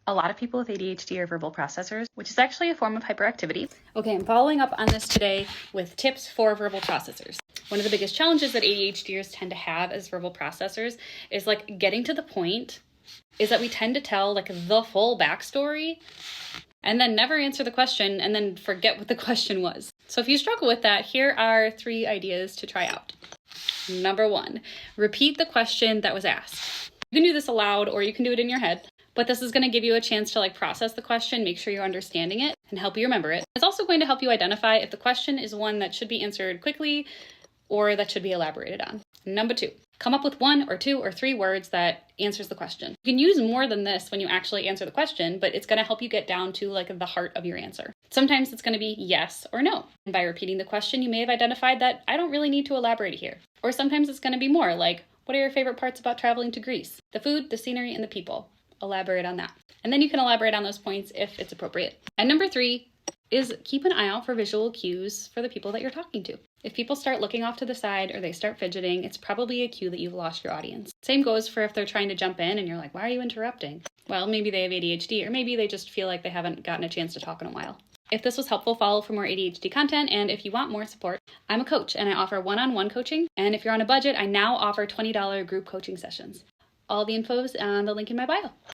A lot of people with ADHD are verbal processors, which is actually a form of hyperactivity. Okay, I'm following up on this today with tips for verbal processors. One of the biggest challenges that ADHDers tend to have as verbal processors is like getting to the point, is that we tend to tell like the full backstory and then never answer the question and then forget what the question was. So if you struggle with that, here are 3 ideas to try out. Number 1, repeat the question that was asked. You can do this aloud or you can do it in your head, but this is going to give you a chance to like process the question, make sure you're understanding it, and help you remember it. It's also going to help you identify if the question is one that should be answered quickly or that should be elaborated on. Number 2, come up with 1 or 2 or 3 words that answers the question. You can use more than this when you actually answer the question, but it's going to help you get down to like the heart of your answer. Sometimes it's going to be yes or no. And by repeating the question, you may have identified that I don't really need to elaborate here. Or sometimes it's going to be more like, what are your favorite parts about traveling to Greece? The food, the scenery, and the people. Elaborate on that. And then you can elaborate on those points if it's appropriate. And number 3 is keep an eye out for visual cues for the people that you're talking to. If people start looking off to the side or they start fidgeting, it's probably a cue that you've lost your audience. Same goes for if they're trying to jump in and you're like, why are you interrupting? Well, maybe they have ADHD or maybe they just feel like they haven't gotten a chance to talk in a while. If this was helpful, follow for more ADHD content. And if you want more support, I'm a coach and I offer one-on-one coaching. And if you're on a budget, I now offer $20 group coaching sessions. All the info is on the link in my bio.